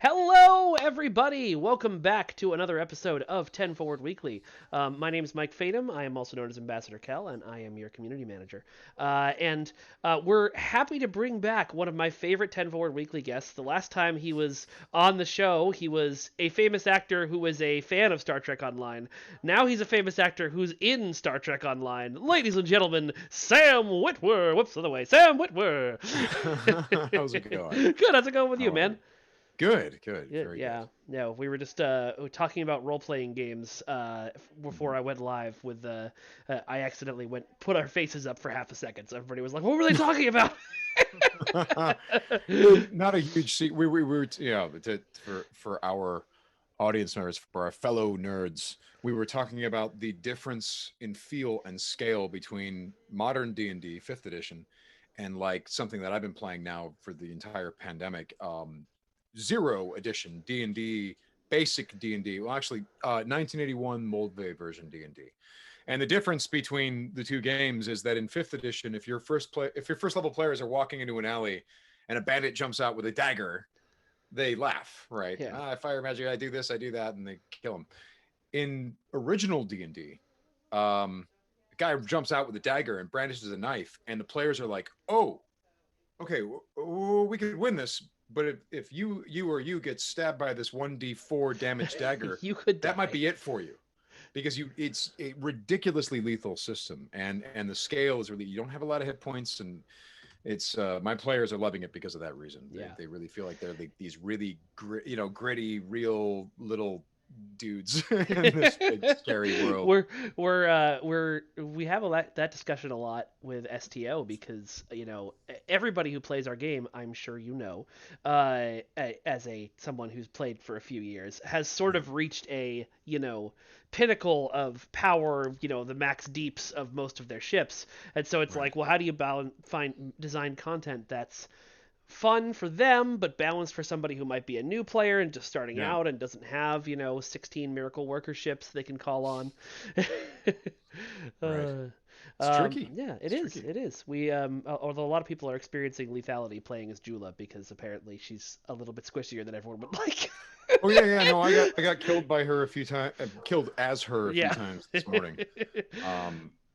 Hello, everybody! Welcome back to another episode of 10 Forward Weekly. My name is Mike Fadum. I am also known as Ambassador Kel, and I am your community manager. And we're happy to bring back one of my favorite 10 Forward Weekly guests. The last time he was on the show, he was a famous actor who was a fan of Star Trek Online. Now he's a famous actor who's in Star Trek Online. Ladies and gentlemen, Sam Witwer! Whoops, other way. Sam Witwer! How's it going? Good, how's it going with you, How are man? you? Good, good, Good, very good. yeah. No, we were just talking about role-playing games before Mhm. I went live with I accidentally went put our faces up for half a second, so everybody was like, "What were they talking about?" Not a huge secret. We were, for our audience members, for our fellow nerds, we were talking about the difference in feel and scale between modern D&D, fifth edition, and like something that I've been playing now for the entire pandemic, zero edition D&D, basic D&D. Well, actually, 1981 Moldvay version D&D. And the difference between the two games is that in fifth edition, if your first level players are walking into an alley and a bandit jumps out with a dagger, they laugh, right? Yeah. I fire magic, I do this, I do that, and they kill him. In original D&D, a guy jumps out with a dagger and brandishes a knife, and the players are like, "Oh, okay, we could win this, but if you get stabbed by this 1d4 damage dagger, You could that might die. be it for you." Because it's a ridiculously lethal system, and the scale is really, you don't have a lot of hit points, and it's my players are loving it because of that reason. they, Yeah. they really feel like they're these really gritty, real little dudes in this big scary world. we're we have that discussion a lot with STO because everybody who plays our game, I'm sure as a someone who's played for a few years, has sort of reached a pinnacle of power, the max deeps of most of their ships, and so it's Right. like, well, how do you find design content that's fun for them, but balanced for somebody who might be a new player and just starting Yeah. out and doesn't have, 16 miracle worker ships they can call on. Right. uh, It's tricky. yeah, it It's is. tricky. It is. Although a lot of people are experiencing lethality playing as Jula because apparently she's a little bit squishier than everyone would like. Oh yeah, yeah. No, I got killed by her a few times. Killed as her a few Yeah. times this morning.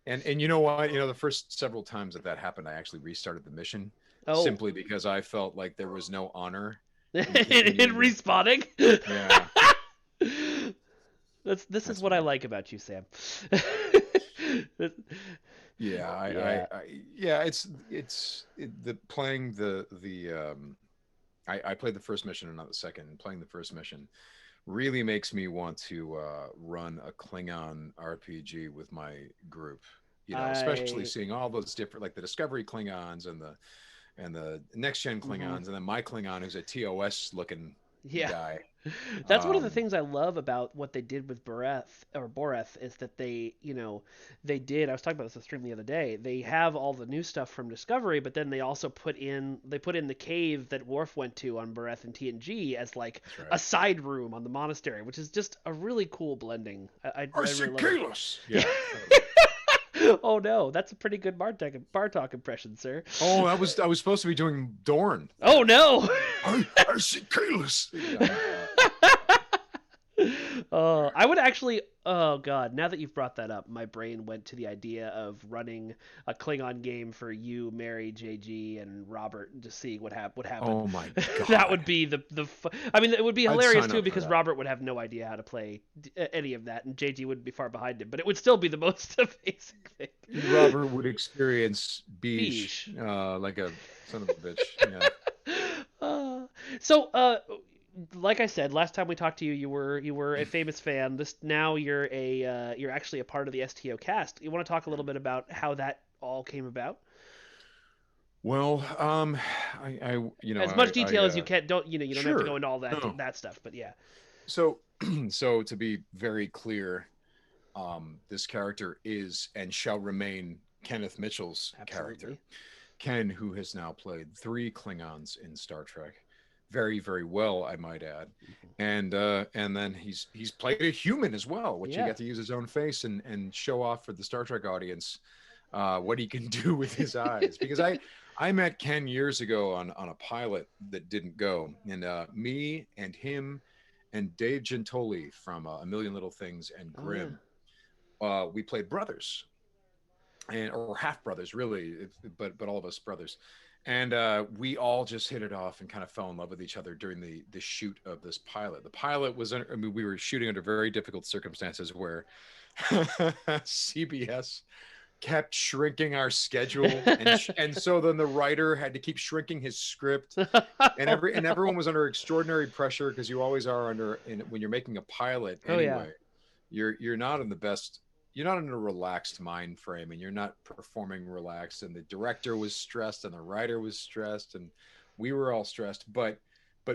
And you know what? The first several times that happened, I actually restarted the mission Oh. simply because I felt like there was no honor in In continuing to. respawning. Yeah, This is that's what I funny. like about you, Sam. Yeah, Yeah. yeah. The playing the. I played the first mission and not the second. And playing the first mission really makes me want to run a Klingon RPG with my group. Especially I seeing all those different, like the Discovery Klingons and the next gen mhm. Klingons, and then my Klingon who's a TOS looking Yeah. guy. That's one of the Um, things I love about what they did with Boreth is that I was talking about this on stream the other day. They have all the new stuff from Discovery, but then they also put in the cave that Worf went to on Boreth and TNG as like that's right. a side room on the monastery, which is just a really cool blending. I really love it. Yeah, totally. Oh no, that's a pretty good Bartok impression, sir. Oh, I was supposed to be doing Dorn. Oh no. I see Kalis. I would actually. Oh god! Now that you've brought that up, my brain went to the idea of running a Klingon game for you, Mary, JG, and Robert, and just seeing what happened. Oh my That would god, be I mean, it would be I'd hilarious sign too up for because that. Robert would have no idea how to play any of that, and JG would be far behind him. But it would still be the most amazing thing. Robert would experience beige, Beige. like a son of a bitch. Yeah. Uh, so, like I said, last time we talked to you, you were a famous fan. This now you're actually a part of the STO cast. You want to talk a little bit about how that all came about? Well, I As much detail as you can. You don't have to go sure. into all that No. that stuff, but yeah. So, so to be very clear, this character is and shall remain Kenneth Mitchell's character. Absolutely. Ken, who has now played three Klingons in Star Trek, very, very well, I might add, Mhm. and then he's played a human as well, which he Yeah. got to use his own face and show off for the Star Trek audience what he can do with his eyes. Because I met Ken years ago on a pilot that didn't go, and me and him and Dave Gentoli from A Million Little Things and Oh yeah. Grimm, we played brothers, and or half brothers really, but all of us brothers, and we all just hit it off and kind of fell in love with each other during the shoot of this pilot. The pilot was, I mean, we were shooting under very difficult circumstances where CBS kept shrinking our schedule, and so then the writer had to keep shrinking his script, and Oh everyone no. was under extraordinary pressure because you always are when you're making a pilot Oh yeah. anyway. You're not in the best, you're not in a relaxed mind frame, and you're not performing relaxed, and the director was stressed and the writer was stressed, and we were all stressed, but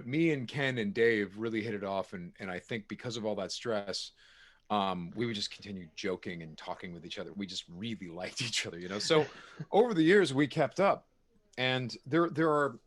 me and Ken and Dave really hit it off, and I think because of all that stress, we would just continue joking and talking with each other. We just really liked each other, you know. So over the years, we kept up, and there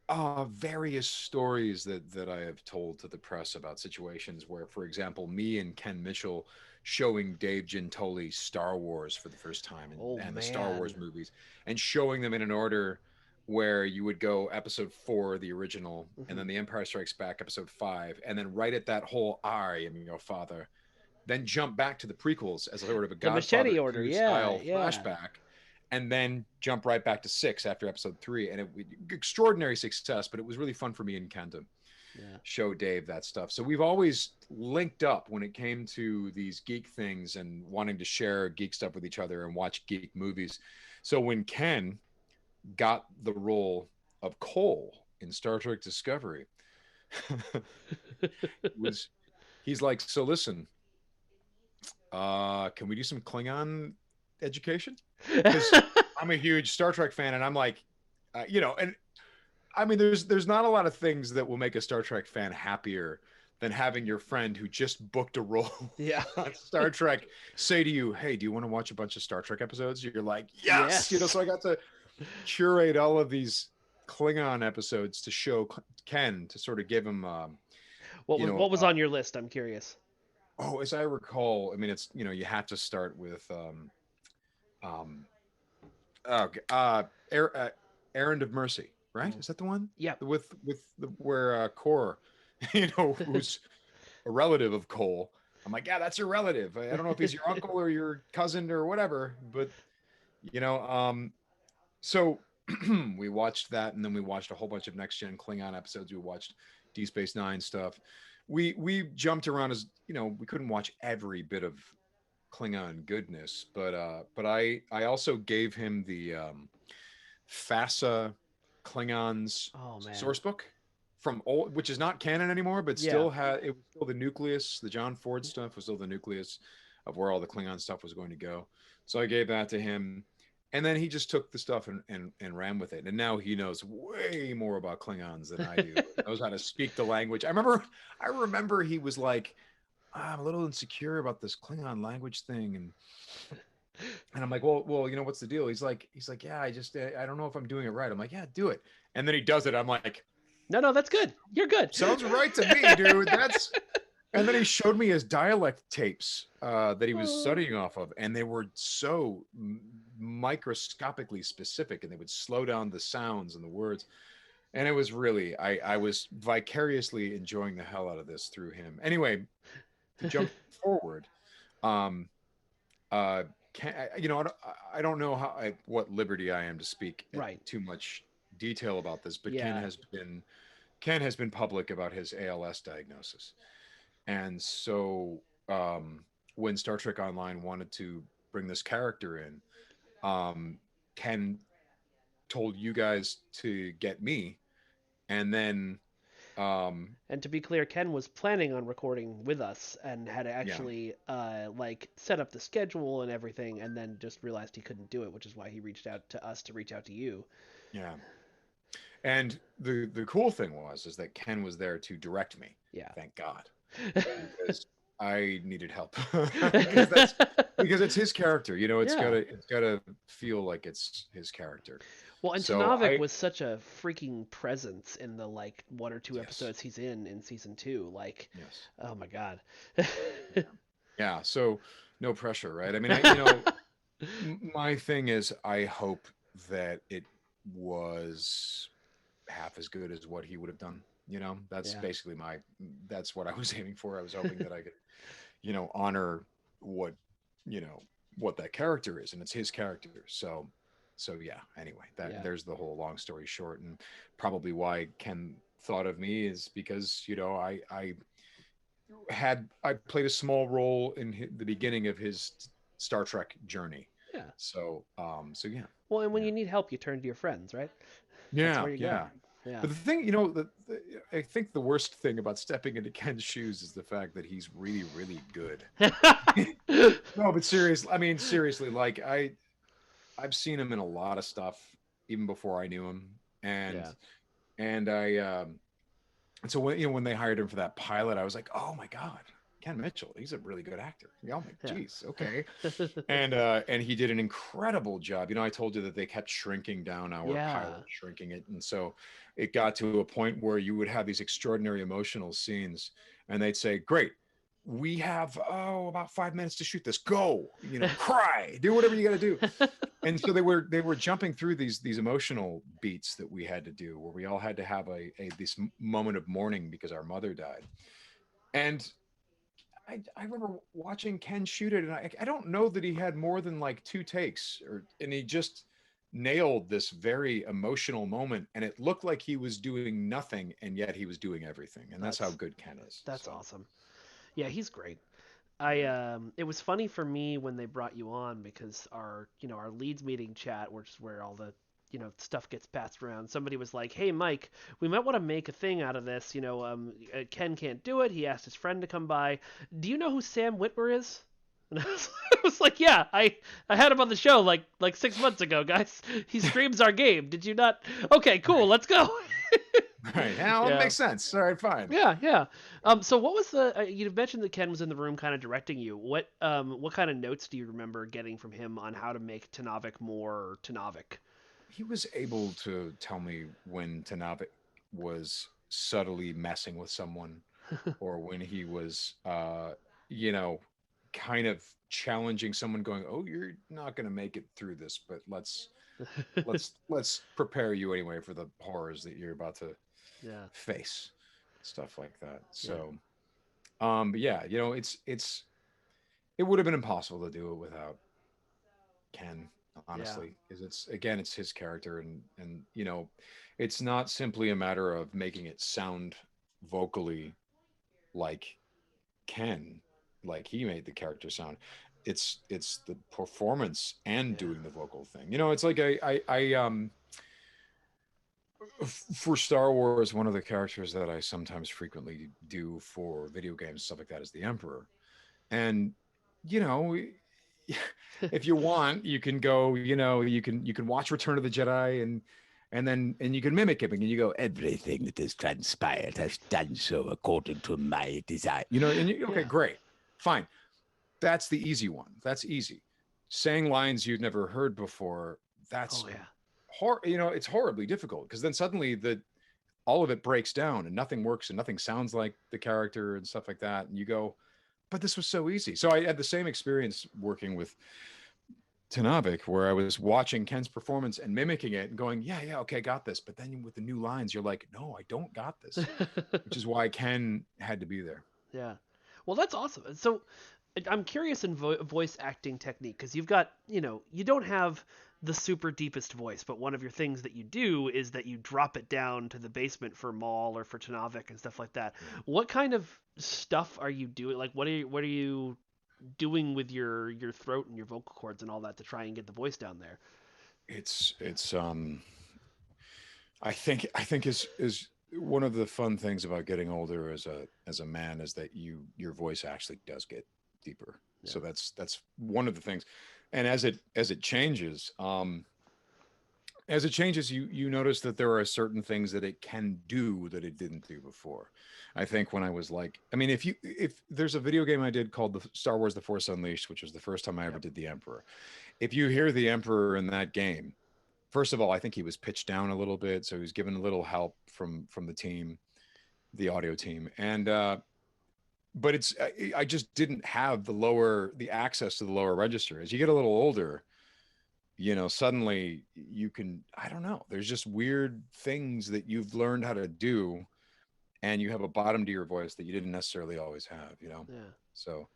are various stories that I have told to the press about situations where, for example, me and Ken Mitchell showing Dave Gentoli Star Wars for the first time, Oh and the Star Wars man. movies, and showing them in an order where you would go episode 4, the original, and Hmm. then the Empire Strikes Back, episode 5, and then right at that whole "I am your father," then jump back to the prequels as a sort of a The Godfather machete order. 2 Yeah. style Yeah. flashback, and then jump right back to 6 after episode 3. And extraordinary success, but it was really fun for me and Ken to Yeah. show Dave that stuff. So we've always linked up when it came to these geek things and wanting to share geek stuff with each other and watch geek movies. So when Ken got the role of Cole in Star Trek Discovery, was he's like, so listen, can we do some Klingon education? Because I'm a huge Star Trek fan, and I'm like, and I mean, there's not a lot of things that will make a Star Trek fan happier than having your friend who just booked a role Yeah. on Star Trek say to you, "Hey, do you want to watch a bunch of Star Trek episodes?" You're like, "Yes," Yes. So I got to curate all of these Klingon episodes to show Ken to sort of give him, What you was know, what was on your list? I'm curious. oh, as I recall, I mean, it's you have to start with um, oh, Errand of Mercy, right? Oh. Is that the one Yep. with the where Core, who's a relative of Cole? I'm like, yeah, that's your relative. I don't know if he's your uncle or your cousin or whatever, but you know, so we watched that, and then we watched a whole bunch of Next Gen Klingon episodes. We watched D Space Nine stuff. We jumped around, as we couldn't watch every bit of Klingon goodness, but I also gave him the FASA Klingons Oh man. source book from old, which is not canon anymore, but Yeah. still had, it was still the nucleus. The John Ford stuff was still the nucleus of where all the Klingon stuff was going to go. So I gave that to him, and then he just took the stuff and ran with it. And now he knows way more about Klingons than I do. Knows how to speak the language. I remember he was like, I'm a little insecure about this Klingon language thing, and I'm like, well, what's the deal? He's like, yeah, I don't know if I'm doing it right. I'm like, yeah, do it. And then he does it. I'm like, No, no, that's good. You're good. sounds right to me, dude. That's. And then he showed me his dialect tapes that he was Oh. studying off of, and they were so microscopically specific, and they would slow down the sounds and the words. And it was really, I was vicariously enjoying the hell out of this through him. Anyway, to jump forward, um, uh can I don't know what liberty I am to speak at Right. too much detail about this, but Yeah. Ken has been public about his ALS diagnosis. And so when Star Trek Online wanted to bring this character in, Ken told you guys to get me, and then And to be clear, Ken was planning on recording with us and had yeah, actually like set up the schedule and everything, and then just realized he couldn't do it, which is why he reached out to us to reach out to you. yeah. And the cool thing was is that Ken was there to direct me. Yeah. Thank God, because I needed help because that's because it's his character. It's Yeah. gotta feel like it's his character. Well, and So Tanavik I was such a freaking presence in the like one or two yes, episodes he's in season two. Like, yes, oh my god. yeah, yeah. So no pressure, right? I mean, my thing is, I hope that it. was half as good as what he would have done. That's Yeah. basically that's what I was aiming for. I was hoping that I could, honor what, you know, what that character is, and it's his character. So yeah. Anyway, that Yeah. there's the whole long story short, and probably why Ken thought of me is because I played a small role in the beginning of his Star Trek journey. Yeah. So yeah, Well, and when yeah. you need help, you turn to your friends, right? That's Yeah, where you go. yeah. Yeah. But the thing, I think the worst thing about stepping into Ken's shoes is the fact that he's really, really good. No, but seriously, I mean, seriously, like I've seen him in a lot of stuff even before I knew him, and Yeah. and I and so when they hired him for that pilot, I was like, oh my god, Ken Mitchell, he's a really good actor. Yeah, I'm like, Yeah. geez, okay. And he did an incredible job. I told you that they kept shrinking down our pilot, Yeah. shrinking it, and so it got to a point where you would have these extraordinary emotional scenes, and they'd say, "Great, we have about 5 minutes to shoot this. Go, cry, do whatever you got to do." And so they were jumping through these emotional beats that we had to do, where we all had to have a this moment of mourning because our mother died, and I remember watching Ken shoot it, and I don't know that he had more than like two takes, and he just nailed this very emotional moment, and it looked like he was doing nothing, and yet he was doing everything, and that's how that's good Ken is. that's So awesome. Yeah, he's great. yeah, It was funny for me when they brought you on because our leads meeting chat, which is where all the stuff gets passed around. Somebody was like, "Hey, Mike, we might want to make a thing out of this. Ken can't do it. He asked his friend to come by. Do you know who Sam Witwer is?" And I was like, "Yeah, I had him on the show like 6 months ago, guys. He streams our game. Did you not? Okay, cool. right, Let's go." right. Now it Yeah. makes sense. All right, fine. Yeah, yeah. So what was the? You mentioned that Ken was in the room, kind of directing you. What kind of notes do you remember getting from him on how to make Tanavik more Tanavik? He was able to tell me when Tanavik was subtly messing with someone, or when he was, you know, kind of challenging someone, going, "Oh, you're not going to make it through this, but let's prepare you anyway for the horrors that you're about to Yeah, face," stuff like that. yeah, But yeah, it would have been impossible to do it without Ken, yeah, honestly, because it's his character, and it's not simply a matter of making it sound vocally like Ken, like he made the character sound. It's the performance and yeah. doing the vocal thing. It's like for Star Wars, one of the characters that I sometimes frequently do for video games, stuff like that, is the Emperor. And you know, if you want, you can go. You can watch Return of the Jedi, and you can mimic him, and you go, everything that has transpired has done so according to my desire. Okay, Yeah. great, fine. That's the easy one. That's easy. Saying lines you've never heard before. Oh That's yeah. it's horribly difficult, because then suddenly the all of it breaks down and nothing works and nothing sounds like the character and stuff like that. And you go, but this was so easy. So I had the same experience working with Tanavik, where I was watching Ken's performance and mimicking it and going, yeah, yeah, okay, I got this. But then with the new lines, you're like, no, I don't got this, which is why Ken had to be there. Yeah. Well, that's awesome. So I'm curious in voice acting technique because you've got, you don't have the super deepest voice, but one of your things that you do is that you drop it down to the basement for Maul or for Tanavik and stuff like that. Yeah. What kind of stuff are you doing? Like, what are you doing with your throat and your vocal cords and all that to try and get the voice down there? It's I think is one of the fun things about getting older as a man, is that your voice actually does get deeper. Yeah. So that's one of the things. And as it changes, you notice that there are certain things that it can do that it didn't do before. I think when I was like, I mean, if there's a video game I did called the Star Wars: The Force Unleashed, which was the first time I ever Yep. did the Emperor. If you hear the Emperor in that game, first of all, I think he was pitched down a little bit, so he was given a little help from the team, the audio team, and but I just didn't have the access to the lower register. As you get a little older, suddenly you can, I don't know, there's just weird things that you've learned how to do, and you have a bottom to your voice that you didn't necessarily always have. Yeah. So,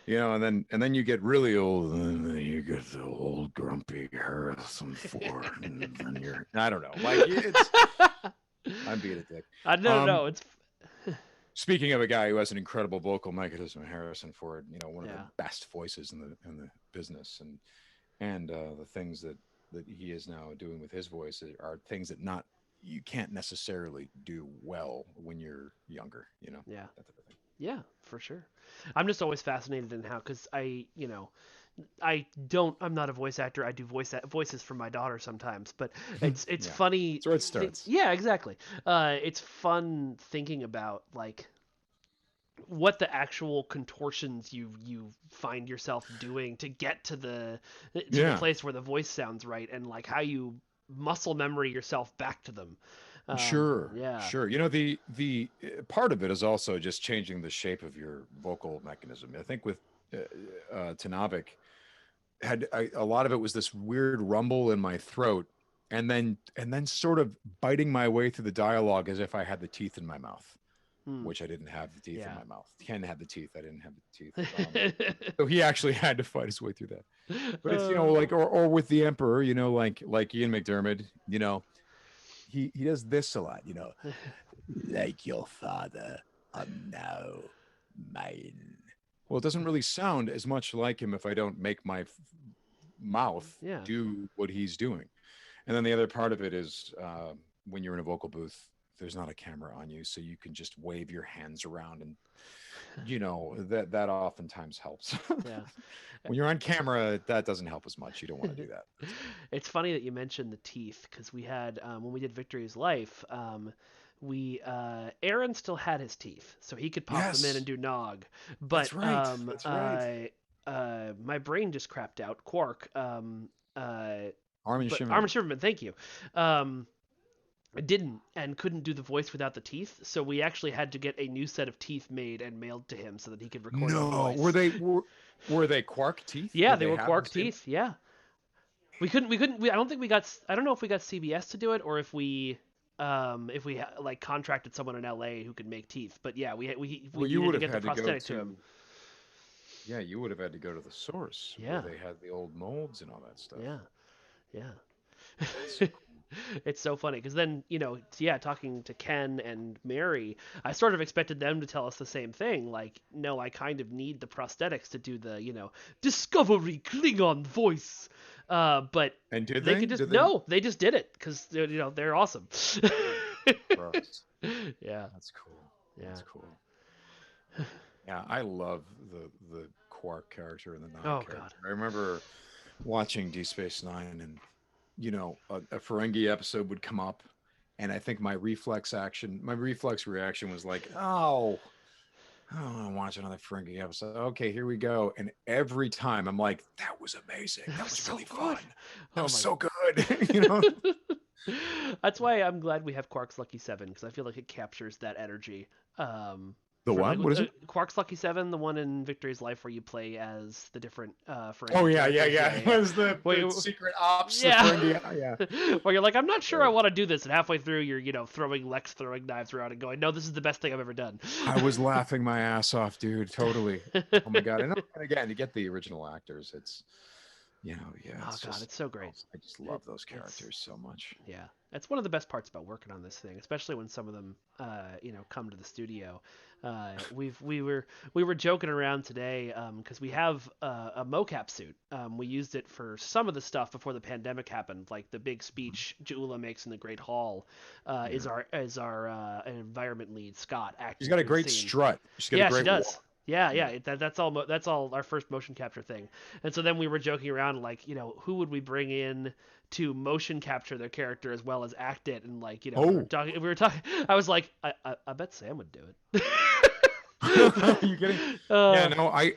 and then you get really old, and then you get the old grumpy Harrison Ford, and then you're, I don't know, like it's, I'm being a dick. No, Um, no, it's Speaking of a guy who has an incredible vocal mechanism, Harrison Ford, one of the yeah, best voices in the business, and the things that he is now doing with his voice are things that not you can't necessarily do well when you're younger, yeah, that type of thing. yeah, for sure. I'm just always fascinated in how, because I don't. I'm not a voice actor. I do voices for my daughter sometimes, but it's Yeah, funny. that's where it starts. Yeah, exactly. It's fun thinking about like what the actual contortions you find yourself doing to get to the Yeah, place where the voice sounds right, and like how you muscle memory yourself back to them. sure, Yeah. sure. The part of it is also just changing the shape of your vocal mechanism. I think with Tanavik, a lot of it was this weird rumble in my throat, and then sort of biting my way through the dialogue as if I had the teeth in my mouth, Hmm. which I didn't have the teeth in Yeah. my mouth. Ken had the teeth, I didn't have the teeth. So he actually had to fight his way through that. But it's uh, like, or with the Emperor, like Ian McDermott, he does this a lot, like your father, I'm now mine. Well, it doesn't really sound as much like him if I don't make my mouth yeah. do what he's doing. And then the other part of it is when you're in a vocal booth, there's not a camera on you, so you can just wave your hands around, and that oftentimes helps. Yeah. When you're on camera, that doesn't help as much. You don't want to do that. It's funny that you mentioned the teeth, because we had when we did Victory's Life, we Aaron still had his teeth, so he could pop them in and Yes, do Nog. But that's right. That's right. my brain just crapped out. Quark, Armin but Armin Shimmerman. Shiverman, thank you. Um, didn't and couldn't do the voice without the teeth, so we actually had to get a new set of teeth made and mailed to him so that he could record the No, voice. were they Quark teeth? Yeah, Did they they were have the Quark same? teeth. Yeah, I don't think we got. I don't know if we got CBS to do it or if we like contracted someone in LA who could make teeth. But yeah, we Well, you needed would to have get the had to go prosthetic to him. to yeah, you would have had to go to the source where Yeah, they had the old molds and all that stuff. yeah, yeah. That's so cool. It's so funny because then yeah, talking to Ken and Mary, I sort of expected them to tell us the same thing. Like, no, I kind of need the prosthetics to do the Discovery Klingon voice. But And did they they? could just Did they? no, they just did it because they're awesome. Gross. Yeah, That's cool. yeah. That's cool. Yeah, I love the Quark character and the Nog Oh God. character. I remember watching D Space Nine, and a Ferengi episode would come up, and I think my reflex reaction was like, "Oh, I don't want to watch another Ferengi episode. Okay, here we go." And every time I'm like, "That was amazing. That That was was so really good. fun. That Oh was my. so good." That's why I'm glad we have Quark's Lucky Seven, because I feel like it captures that energy. The For like what? What is it? Quark's Lucky Seven, the one in Victory's Life where you play as the different Oh Ferengi yeah, yeah, characters. yeah. Yeah, It yeah. was the Where secret ops, the yeah. Ferengi. Yeah, Where you're like, I'm not sure I great. want to do this, and halfway through you're throwing throwing knives around and going, no, this is the best thing I've ever done. I was laughing my ass off, dude. Totally. Oh my god. And again, to get the original actors, yeah, Oh it's God, just, it's so great. I just love those It's characters so much. Yeah, that's one of the best parts about working on this thing, especially when some of them, come to the studio. We were joking around today because we have a mocap suit. We used it for some of the stuff before the pandemic happened, like the big speech Jula makes in the Great Hall. Is Yeah. our environment lead Scott She's acting got a through the great scene? strut. She's got a Yeah, she great does. walk. Yeah, yeah. Yeah. That's all our first motion capture thing. And so then we were joking around like, who would we bring in to motion capture their character as well as act it? And like, Oh. we were talking. I was like, I bet Sam would do it. Are you kidding? Yeah, uh, no, I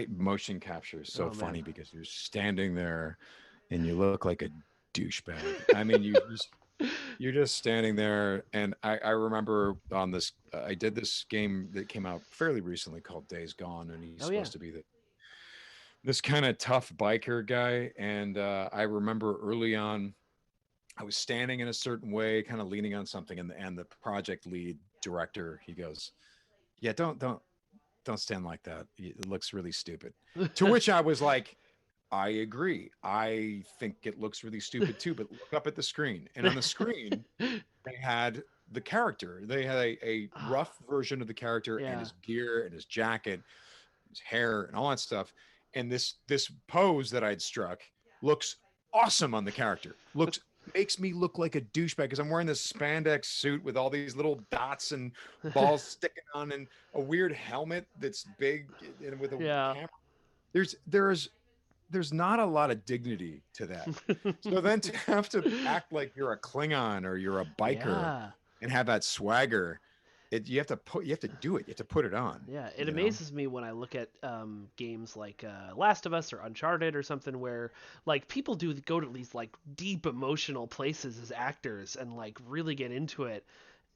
motion capture is so oh man. funny because you're standing there and you look like a douchebag. I mean, you're just standing there, and I remember on this I did this game that came out fairly recently called Days Gone, and he's Oh yeah. supposed to be this kind of tough biker guy, and I remember early on I was standing in a certain way, kind of leaning on something, and the project lead director, he goes, "Yeah, don't stand like that. It looks really stupid." To which I was like, "I agree. I think it looks really stupid too, but look up at the screen." And on the screen, they had the character. They had a Ah, rough version of the character and yeah. his gear and his jacket, his hair and all that stuff. And this pose that I'd struck looks awesome on the character. Looks Makes me look like a douchebag because I'm wearing this spandex suit with all these little dots and balls sticking on and a weird helmet that's big and with a Yeah. camera. There's not a lot of dignity to that. So then to have to act like you're a Klingon or you're a biker Yeah. and have that swagger, you have to do it. You have to put it on, Yeah, it you know? amazes me when I look at games like Last of Us or Uncharted or something where like people do go to these like deep emotional places as actors and like really get into it,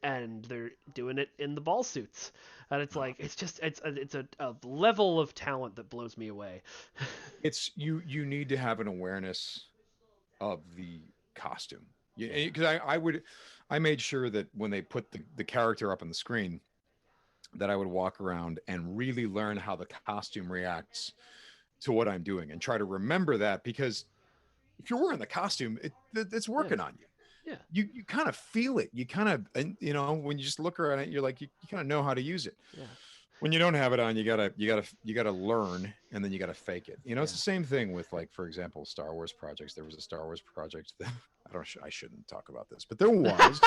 and they're doing it in the ball suits, and it's Uh, like it's a level of talent that blows me away. It's you need to have an awareness of the costume. Yeah, Because I made sure that when they put the character up on the screen, that I would walk around and really learn how the costume reacts to what I'm doing and try to remember that because if you're wearing the costume, it's yeah, working on you. yeah, You kind of feel it. You kind of, and you know, when you just look around it, you're like, you kind of know how to use it. yeah, When you don't have it on, you gotta learn, and then you gotta fake it. You know, it's yeah. the same thing with, like, for example, Star Wars projects. There was a Star Wars project that I shouldn't talk about this, but there was.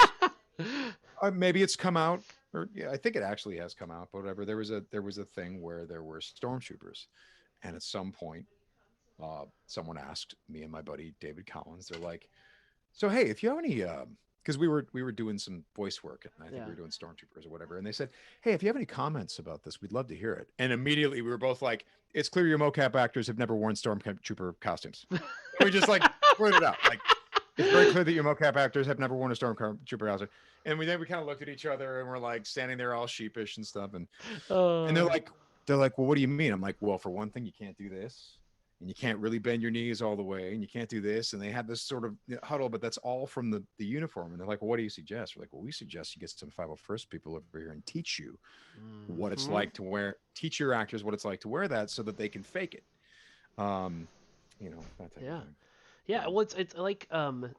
Maybe it's come out, or yeah, I think it actually has come out. But whatever. There was a thing where there were stormtroopers, and at some point, someone asked me and my buddy David Collins. They're like, "So hey, if you have any," because we were doing some voice work, and I think Yeah. we were doing stormtroopers or whatever. And they said, "Hey, if you have any comments about this, we'd love to hear it." And immediately we were both like, "It's clear your mocap actors have never worn stormtrooper costumes." And we just like blurted it out, like, "It's very clear that your mocap actors have never worn a stormtrooper costume." And we kind of looked at each other and we're like standing there all sheepish and stuff. And uh, they're like, "Well, what do you mean?" I'm like, "Well, for one thing, you can't do this, and you can't really bend your knees all the way, and you can't do this." And they had this sort of huddle, but that's all from the uniform. And they're like, "Well, what do you suggest?" We're like, "Well, we suggest you get some 501st people over here and teach you what it's mhm. like to wear, teach your actors what it's like to wear that, so that they can fake it." Um, that type of Yeah. thing. Yeah, So well, it's like when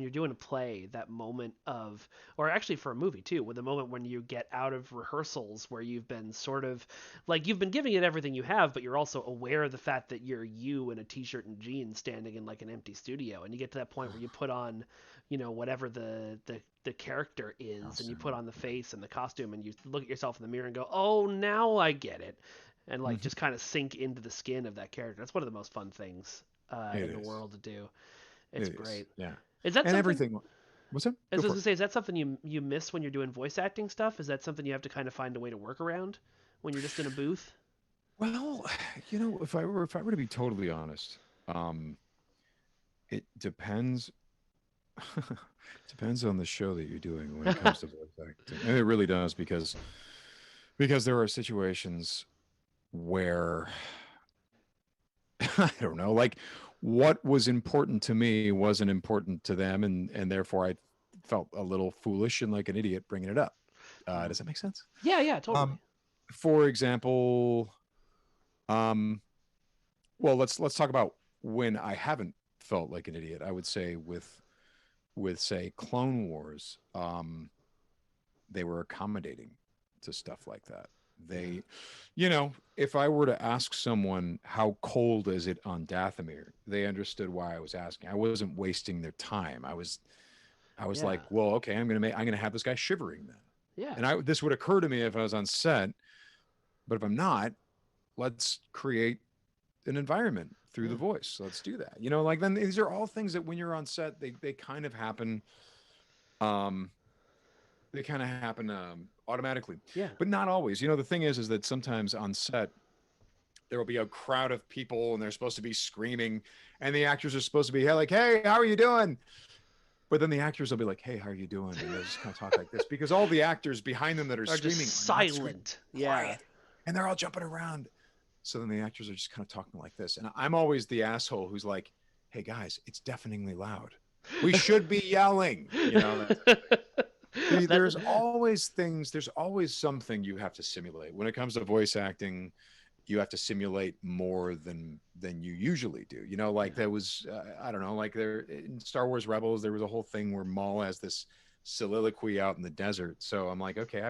you're doing a play, that moment of, or actually for a movie too, with the moment when you get out of rehearsals where you've been sort of like you've been giving it everything you have, but you're also aware of the fact that you're you in a t-shirt and jeans standing in like an empty studio, and you get to that point where you put on, whatever the character is, and you put costume. on the face and the costume, and you look at yourself in the mirror and go, oh, now I get it, and like Mhm. just kind of sink into the skin of that character. That's one of the most fun things It in the is. world to do. It's It is. great. Yeah. Is that And something? everything. What's up? As Go I was for gonna it. say, is that something you miss when you're doing voice acting stuff? Is that something you have to kind of find a way to work around when you're just in a booth? Well, if I were to be totally honest, um, it depends. Depends on the show that you're doing when it comes to voice acting, and it really does because there are situations where I don't know, like what was important to me wasn't important to them, and therefore I felt a little foolish and like an idiot bringing it up. Hmm. Does that make sense? Yeah, yeah, totally. Um, for example, um, well, let's talk about when I haven't felt like an idiot. I would say with say Clone Wars, they were accommodating to stuff like that. Yeah, If I were to ask someone how cold is it on Dathomir, they understood why I was asking. I wasn't wasting their time. I was like, yeah, well, okay, I'm gonna have this guy shivering then. yeah, And this would occur to me if I was on set, but if I'm not, let's create an environment through the yeah, voice. Let's do that. Like then these are all things that when you're on set, they kind of happen. Um, they kind of happen automatically, yeah. but not always. The thing is that sometimes on set there will be a crowd of people and they're supposed to be screaming, and the actors are supposed to be like, "Hey, how are you doing?" But then the actors will be like, "Hey, how are you doing?" And they'll just kind of talk like this because all the actors behind them that are Are just screaming are not screaming, silent. Yeah, quiet, and they're all jumping around. So then the actors are just kind of talking like this. And I'm always the asshole who's like, hey guys, it's deafeningly loud. We should be yelling, that type of thing. There's That always things, there's always something you have to simulate. When it comes to voice acting, you have to simulate more than you usually do. Like yeah. there was, I don't know, like there in Star Wars Rebels, there was a whole thing where Maul has this soliloquy out in the desert. So I'm like, okay,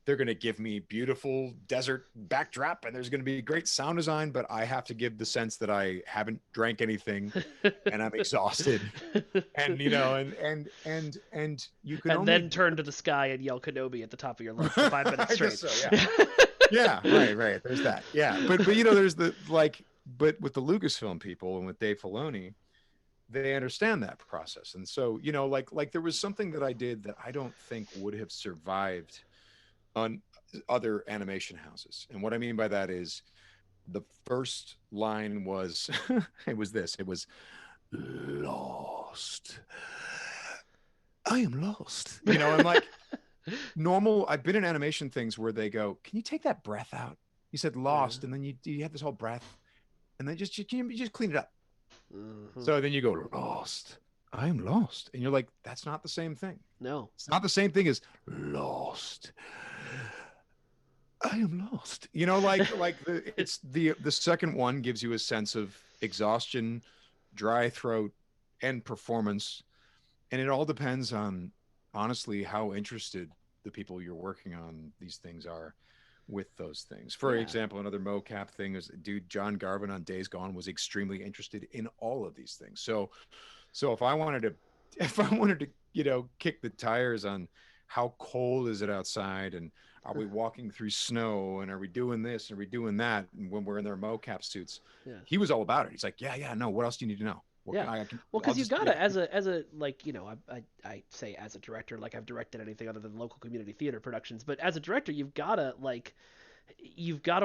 they're going to give me beautiful desert backdrop and there's going to be great sound design, but I have to give the sense that I haven't drank anything and I'm exhausted. And you can And only then do turn to the sky and yell Kenobi at the top of your lungs for 5 minutes I guess straight. so, yeah. Yeah, right. There's that. Yeah. But there's the like but with the Lucasfilm people and with Dave Filoni, they understand that process. And so, like there was something that I did that I don't think would have survived on other animation houses. And what I mean by that is the first line was it was lost. I am lost. And like normal, I've been in animation things where they go, can you take that breath out? You said Yeah. lost, and then you have this whole breath, and then you just clean it up. Hmm. So then you go lost. I am lost, and you're like, that's not the same thing. No. It's not the same thing as lost. I am lost. Like the second one gives you a sense of exhaustion, dry throat, and performance, and it all depends on honestly how interested the people you're working on these things are with those things. For Yeah. example, another mocap thing is dude John Garvin on Days Gone was extremely interested in all of these things. So if I wanted to if I wanted to, kick the tires on how cold is it outside and are we walking through snow and are we doing this and are we doing that and when we're in their mocap suits, Yeah. he was all about it. He's like, yeah, no, what else do you need to know? What Yeah. can I can Well, I'll because you just gotta, as a like, I say as a director, like I've directed anything other than local community theater productions, but as a director, you've gotta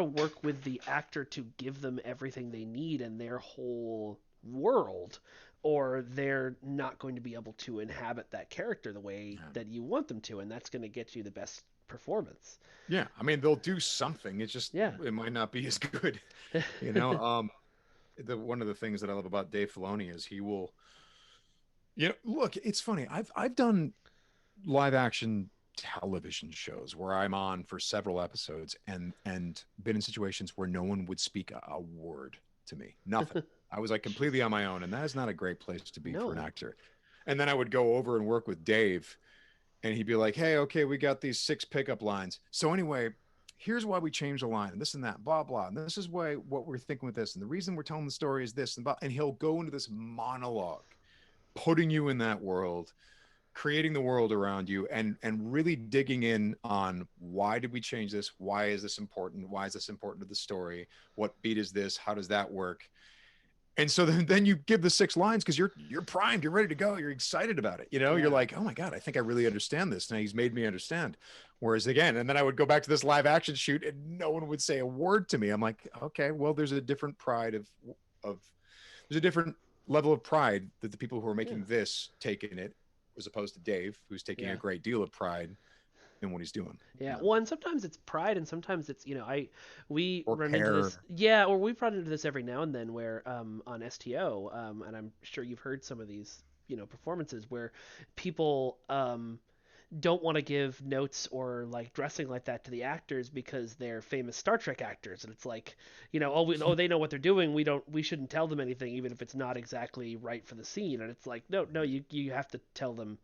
work with the actor to give them everything they need in their whole world, or they're not going to be able to inhabit that character the way yeah. that you want them to, and that's going to get you the best performance. Yeah, I mean they'll do something. It's just Yeah. it might not be as good, you know. The one of the things that I love about Dave Filoni is he will, look. It's funny. I've done live action television shows where I'm on for several episodes and been in situations where no one would speak a word to me. Nothing. I was like completely on my own, and that is not a great place to be for an No. actor. And then I would go over and work with Dave, and he'd be like, "Hey, okay, we got these 6 pickup lines. So anyway, here's why we changed the line, and this and that, blah blah. And this is why what we're thinking with this, and the reason we're telling the story is this, and blah." And he'll go into this monologue, putting you in that world, creating the world around you, and really digging in on why did we change this? Why is this important? Why is this important to the story? What beat is this? How does that work? And so then you give the 6 lines because you're primed, you're ready to go, you're excited about it. You're Yeah. like, oh my God, I think I really understand this. Now he's made me understand. Whereas again, and then I would go back to this live action shoot and no one would say a word to me. I'm like, okay, well, there's a different pride of there's a different level of pride that the people who are Yeah. making this take in it, as opposed to Dave, who's taking a Yeah. great deal of pride in what he's doing. Yeah, well, and sometimes it's pride, and sometimes it's we Or run into care. this, yeah, or we've run into this every now and then where on STO, and I'm sure you've heard some of these performances where people don't want to give notes or like dressing like that to the actors because they're famous Star Trek actors, and it's like oh they know what they're doing, we shouldn't tell them anything even if it's not exactly right for the scene, and it's like no you have to tell them,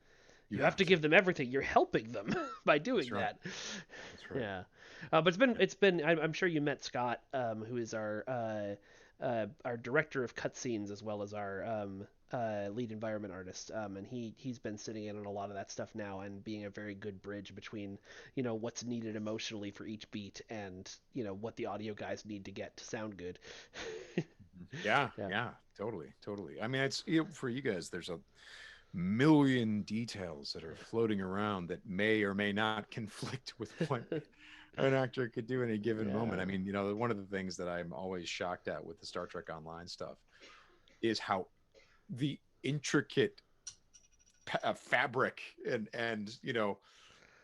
You you have have to to. give them everything. You're helping them by That's doing right. that. That's right. Yeah, but it's been. I'm sure you met Scott, who is our director of cutscenes as well as our lead environment artist, and he's been sitting in on a lot of that stuff now and being a very good bridge between what's needed emotionally for each beat and what the audio guys need to get to sound good. Yeah, Yeah. yeah, totally. I mean, it's for you guys. There's a million details that are floating around that may or may not conflict with what an actor could do in a given moment. I Yeah. mean, one of the things that I'm always shocked at with the Star Trek Online stuff is how the intricate fabric and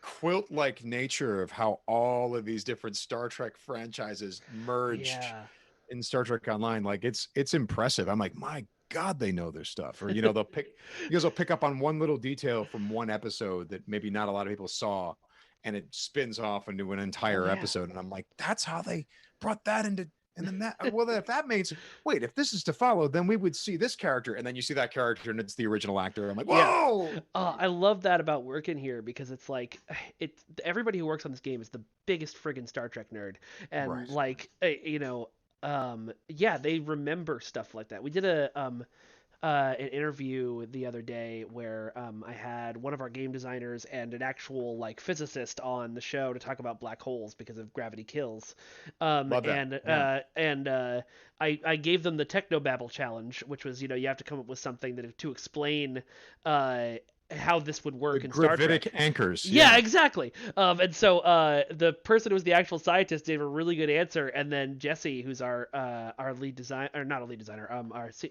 quilt-like nature of how all of these different Star Trek franchises merged Yeah. in Star Trek Online, like it's impressive. I'm like, my God, they know their stuff. Or they'll pick up on one little detail from one episode that maybe not a lot of people saw, and it spins off into an Oh entire yeah. episode. And I'm like, that's how they brought that into. And then that, well, if that means, wait, if this is to follow, then we would see this character, and then you see that character, and it's the original actor. I'm like, Yeah. whoa, I love that about working here because it's like it everybody who works on this game is the biggest friggin' Star Trek nerd, and right, like yeah, they remember stuff like that. We did an interview the other day where I had one of our game designers and an actual like physicist on the show to talk about black holes because of gravity kills, love that, yeah. I gave them the technobabble challenge, which was you have to come up with something that to explain uh, how this would The work in Star gravitic Trek. anchors, Yeah, yeah. exactly. And so the person who was the actual scientist gave a really good answer, and then Jesse, who's our lead design or not a lead designer,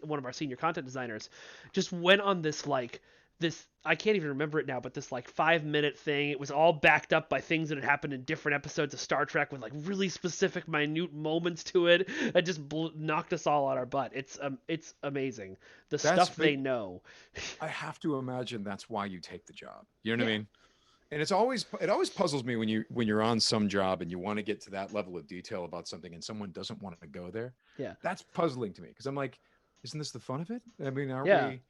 one of our senior content designers, just went on this like this I can't even remember it now, but this like 5 minute thing. It was all backed up by things that had happened in different episodes of Star Trek with like really specific, minute moments to it. It just knocked us all on our butt. It's amazing the That's stuff but they know. I have to imagine that's why you take the job. You know what I Yeah, mean? And it always puzzles me when you're on some job and you want to get to that level of detail about something and someone doesn't want to go there. yeah, That's puzzling to me because I'm like, isn't this the fun of it? I mean, aren't yeah. we?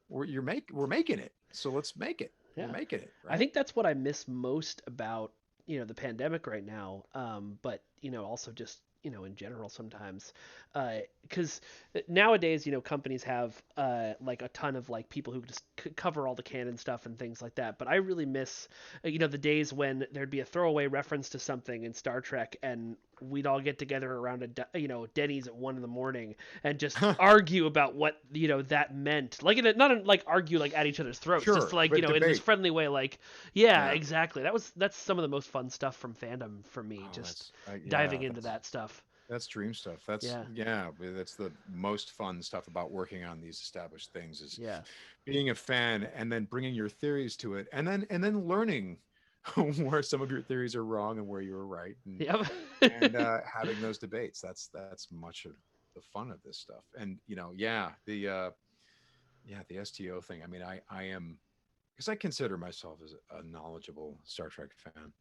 We're making it, so let's make it. We're Yeah. making it, I right? think that's what I miss most about, the pandemic right now. But, also just, in general sometimes. Because nowadays, companies have like a ton of like people who just cover all the canon stuff and things like that. But I really miss, the days when there'd be a throwaway reference to something in Star Trek and we'd all get together around Denny's at 1 in the morning and just argue about what that meant, like not like argue like at each other's throats, just Sure, like but in this debate. friendly way, like yeah, Yeah. exactly. That's some of the most fun stuff from fandom for me, Oh, just diving yeah. into that stuff. That's dream stuff. That's Yeah, yeah. That's the most fun stuff about working on these established things is yeah, being a fan and then bringing your theories to it, and then learning where some of your theories are wrong and where you were right, and yep. having those debates. That's much of the fun of this stuff. And the STO thing. I mean, I am because I consider myself as a knowledgeable Star Trek fan.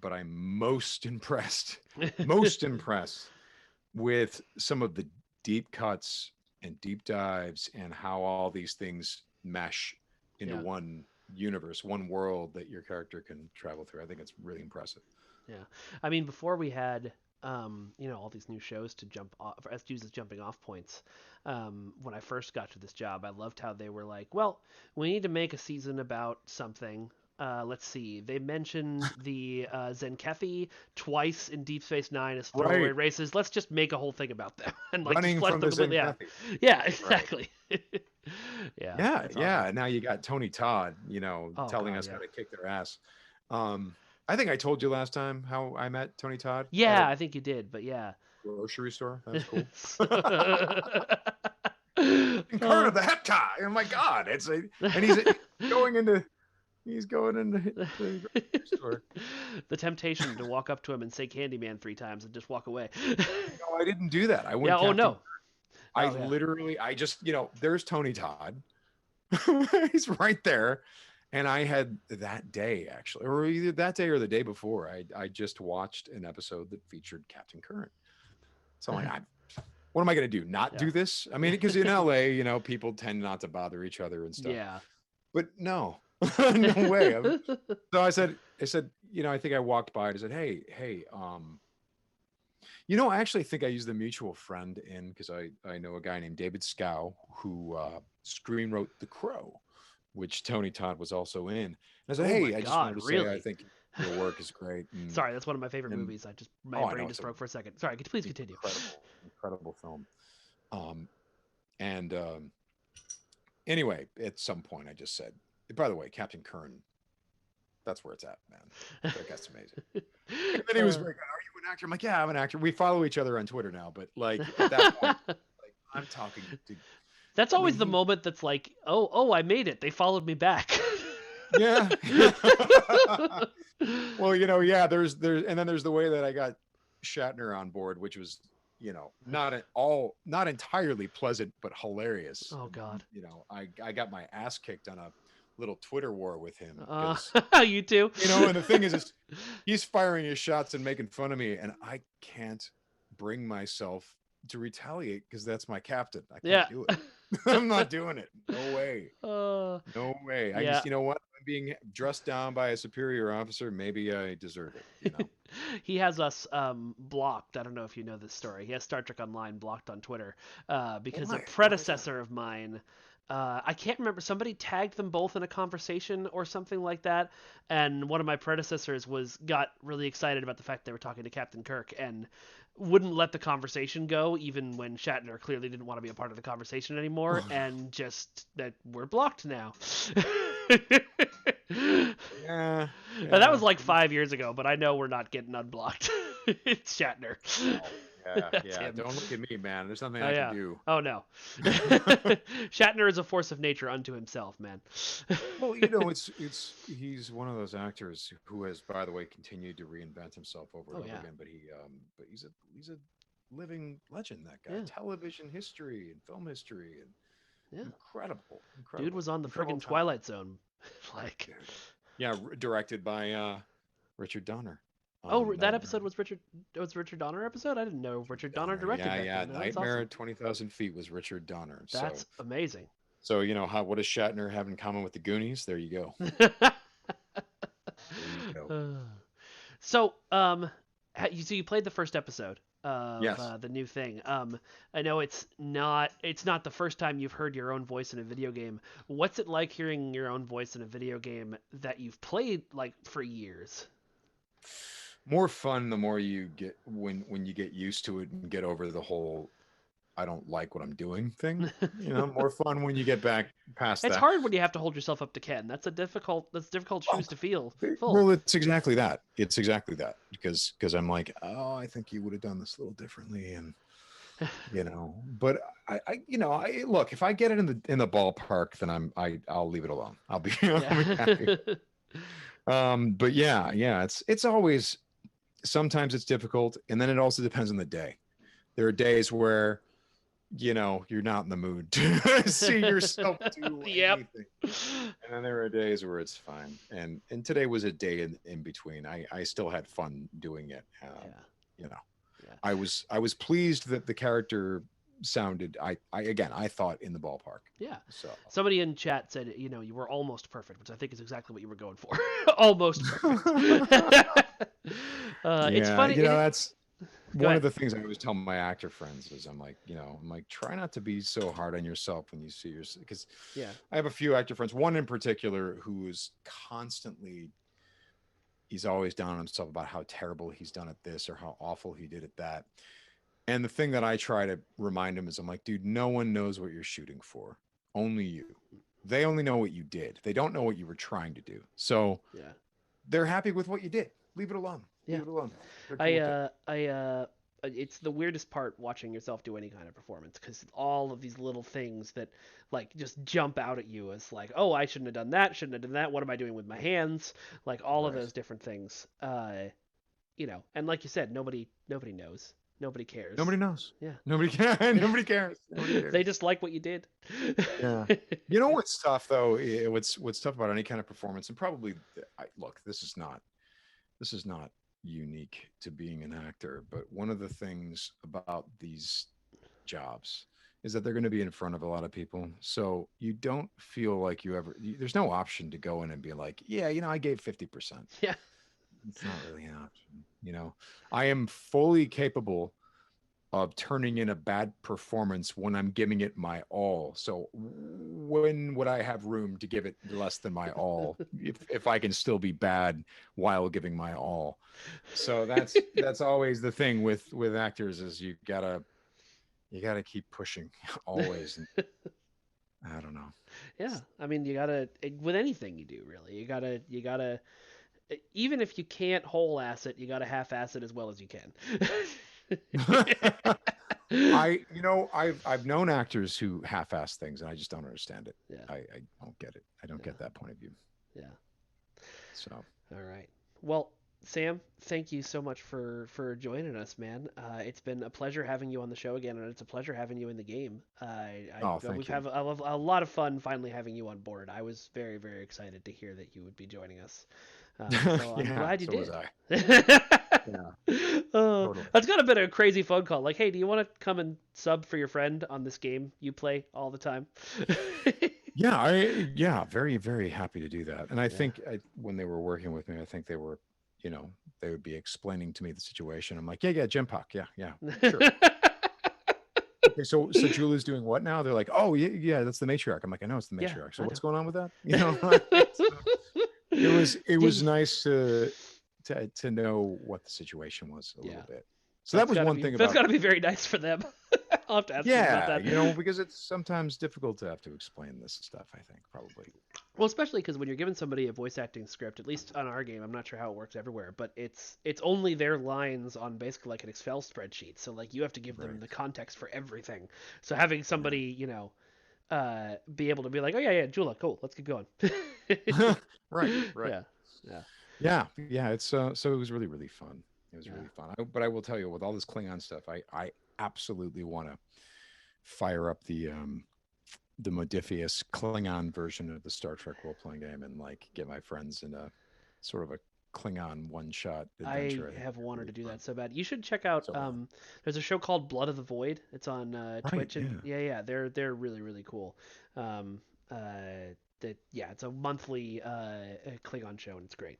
But I'm Yeah. most impressed with some of the deep cuts and deep dives and how all these things mesh into Yeah. one universe, one world that your character can travel through. I think it's really impressive. Yeah. I mean, before we had, all these new shows to jump off, as use as jumping off points. When I first got to this job, I loved how they were like, well, we need to make a season about something. Let's see. They mentioned the Zenkethi twice in Deep Space Nine as throwaway Right. races. Let's just make a whole thing about them and like just Running flesh from them the completely out. Zenkathi. Yeah, Right. exactly. Yeah, Yeah, that's awesome. yeah. Now you got Tony Todd, Oh telling God, us how yeah. to kick their ass. I think I told you last time how I met Tony Todd at Yeah, a I think you did, but yeah. grocery store. That was cool. And Kern Uh, of the Heptai. Oh my God, and he's going into he's going into the grocery store. the temptation to walk up to him and say Candyman 3 times and just walk away. No, I didn't do that. I Yeah. went Oh Captain. no. I Oh yeah. literally, I just, there's Tony Todd. He's right there. And I had that day actually, or either that day or the day before, I just watched an episode that featured Captain Current. So I'm like, what am I going to do? Not Yeah. do this? I mean, because in LA, people tend not to bother each other and stuff. Yeah. But no, no way. So I said, I think I walked by and I said, hey, I actually think I used the mutual friend in because I know a guy named David Scow who screen wrote The Crow, which Tony Todd was also in. And I said, Oh my hey, I just God, wanted to say I really? think your work is great. And Sorry, that's one of my favorite and movies. My oh, I know brain it's just an broke for a second. Sorry, please continue. incredible film. Um, and anyway, at some point I just said, by the way, Captain Kern, that's where it's at, man. That guy's amazing. And then he was Uh, like, "Are you an actor?" I'm like, "Yeah, I'm an actor." We follow each other on Twitter now, but like at that point, like I'm talking to. that's I mean, always the moment that's like, oh, I made it. They followed me back. Yeah. Well, yeah, there's and then there's the way that I got Shatner on board, which was, not entirely pleasant, but hilarious. Oh God. I got my ass kicked on a little Twitter war with him Uh, because, you too. and the thing is he's firing his shots and making fun of me, and I can't bring myself to retaliate because that's my captain. I Yeah. can't do it. I'm not doing it. No way. uh, No way. I yeah. just, what? I'm being dressed down by a superior officer. Maybe I deserve it. He has us blocked. I don't know if you know this story. He has Star Trek Online blocked on Twitter because a Why? Why is that? predecessor of mine. I can't remember. Somebody tagged them both in a conversation or something like that, and one of my predecessors got really excited about the fact they were talking to Captain Kirk and wouldn't let the conversation go, even when Shatner clearly didn't want to be a part of the conversation anymore, and just that we're blocked now. Yeah. Now, that was Yeah. like 5 years ago, but I know we're not getting unblocked. It's Shatner. Oh, yeah. That's Yeah. him. Don't look at me, man. There's nothing Oh I can yeah. do. Oh no. Shatner is a force of nature unto himself, man. Well, he's one of those actors who has, by the way, continued to reinvent himself over Oh and over yeah. again. But he's a living legend. That guy, Yeah. television history and film history, and Yeah. Dude incredible, was on the incredible friggin' talent. Twilight Zone. Like, Dude. Yeah, directed by Richard Donner oh, on that episode Nightmare. was Richard Donner episode. I didn't know Richard Donner Donner. directed Yeah, that yeah. thing. No, that's Nightmare awesome. at 20,000 feet was Richard Donner. That's amazing. So what does Shatner have in common with the Goonies? There you go. There you go. So, you played the first episode of Yes. the new thing. I know it's not the first time you've heard your own voice in a video game. What's it like hearing your own voice in a video game that you've played like for years? More fun the more you get when you get used to it and get over the whole I don't like what I'm doing thing. More fun when you get back past It's that. hard when you have to hold yourself up to Ken. That's difficult Well, shoes to feel full. well, it's exactly that. It's exactly that because I'm like, oh, I think you would have done this a little differently, and but I look, if I get it in the ballpark, then I'll leave it alone. I'll be, I'll be happy. Yeah. But yeah, it's always, sometimes it's difficult, and then it also depends on the day. There are days where you're not in the mood to see yourself do Yep. anything, and then there are days where it's fine. And today was a day in between. I still had fun doing it. Yeah. You know, Yeah. I was pleased that the character sounded, I thought, in the ballpark. Yeah. So Somebody in chat said, you were almost perfect, which I think is exactly what you were going for. Almost perfect. It's yeah, funny. that's Go one of ahead. the things I always tell my actor friends is I'm like, try not to be so hard on yourself when you see yourself, because Yeah. I have a few actor friends, one in particular who is constantly, he's always down on himself about how terrible he's done at this or how awful he did at that. And the thing that I try to remind him is, I'm like, dude, no one knows what you're shooting for. Only you. They only know what you did. They don't know what you were trying to do. So Yeah. they're happy with what you did. Leave it alone. Yeah. Leave it alone. They're cool I with it. it's the weirdest part watching yourself do any kind of performance because all of these little things that like just jump out at you as like, oh, I shouldn't have done that, shouldn't have done that. What am I doing with my hands? Like all of Right. those different things. And like you said, nobody knows, nobody cares. Nobody knows. Yeah. Nobody can. Nobody cares. Nobody They cares. just like what you did. Yeah. You know what's tough though? What's tough about any kind of performance, and probably, look, this is not unique to being an actor, but one of the things about these jobs is that they're going to be in front of a lot of people. So you don't feel like there's no option to go in and be like, yeah, I gave 50%. Yeah. It's not really an option. I am fully capable of turning in a bad performance when I'm giving it my all. So when would I have room to give it less than my all if I can still be bad while giving my all? So that's always the thing with actors, is you gotta keep pushing always. And I don't know. Yeah. I mean, you gotta with anything you do, really. You gotta even if you can't whole ass it, you gotta half ass it as well as you can. I've known actors who half-ass things, and I just don't understand it. Yeah. I don't get it. I don't Yeah. get that point of view. Yeah. So, All right. Well, Sam, thank you so much for joining us, man. It's been a pleasure having you on the show again, and it's a pleasure having you in the game. oh, We've thank you. had a lot of fun finally having you on board. I was very, very excited to hear that you would be joining us. So I'm Yeah, glad you so was did. I. Yeah, totally. That's got a bit of a crazy phone call. Like, hey, do you want to come and sub for your friend on this game you play all the time? Yeah, yeah, very, very happy to do that. And I Yeah. think when they were working with me, I think they were, you know, they would be explaining to me the situation. I'm like, yeah, yeah, Gem Puck, yeah, yeah, sure. Okay, so Julie's doing what now? They're like, oh yeah, yeah, that's the matriarch. I'm like, I know it's the Yeah, matriarch. So I what's know. going on with that? You know, so it Yeah, was nice to know what the situation was a little yeah. bit. So that was one thing That's about, gotta be very nice for them. I'll have to ask them about yeah, that. you know, because it's sometimes difficult to have to explain this stuff, I think, probably. Well, especially because when you're giving somebody a voice acting script, at least on our game, I'm not sure how it works everywhere, but it's only their lines on basically like an Excel spreadsheet. So like you have to give them Right. the context for everything. So having somebody, be able to be like, oh yeah, yeah, Jula, cool, let's get going. Yeah. Right, right. Yeah, yeah, Yeah, yeah, it's so it was really really fun. It was yeah. really fun. But I will tell you, with all this Klingon stuff, I absolutely want to fire up the modifius Klingon version of the Star Trek role playing game and like get my friends in a sort of a Klingon one shot I adventure. I think have that'd be wanted really to do fun. that so bad. You should check out. So bad. There's a show called Blood of the Void. It's on Right. Twitch, and Yeah. yeah, yeah, they're really really cool. Um, yeah, it's a monthly Klingon show, and it's great.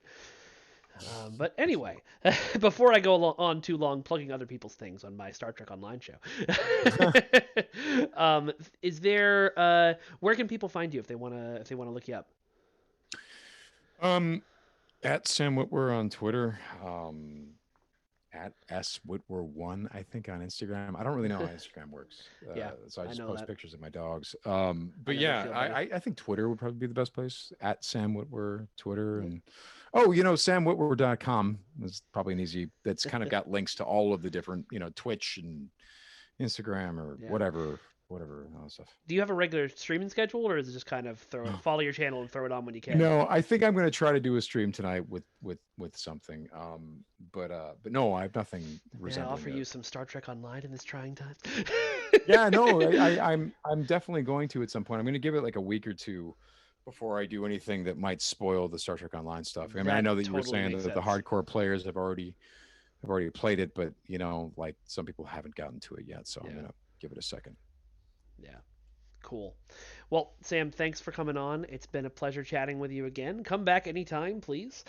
But Excellent. anyway, before I go on too long plugging other people's things on my Star Trek Online show, um, is there where can people find you if they wanna look you up? um, at Sam Whitwer on Twitter. At S Whitwer one, I think on Instagram. I don't really know how Instagram works, Yeah, so I I just know post that. pictures of my dogs. I But know the yeah, feel, buddy. I think Twitter would probably be the best place. At Sam Whitwer Twitter, Yeah. and oh, you know, samwhitwer.com is probably an easy. That's kind of got links to all of the different, you know, Twitch and Instagram or Yeah. whatever all that stuff. Do you have a regular streaming schedule, or is it just kind of follow your channel and throw it on when you You can? know, I think I'm going to try to do a stream tonight with something. But no, I have nothing May I resembling offer a. you some Star Trek Online in this trying time? Yeah, no, I'm definitely going to at some point. I'm going to give it like a week or two before I do anything that might spoil the Star Trek Online stuff. I mean, I That know that you were totally saying makes that the sense. hardcore players have already played it, but you know, like some people haven't gotten to it yet. So I'm Yeah, gonna give it a second. yeah, cool. Well, Sam, thanks for coming on. It's been a pleasure chatting with you again. Come back anytime, please.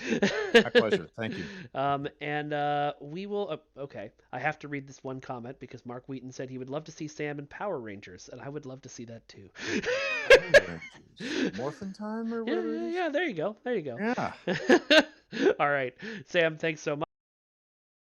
My pleasure. Thank you. And we will. Okay, I have to read this one comment because Mark Wheaton said he would love to see Sam in Power Rangers, and I would love to see that too. Power Rangers. Morphin time or Yeah, whatever it yeah, is. yeah. There you go. There you Yeah. go. All right, Sam. Thanks so much.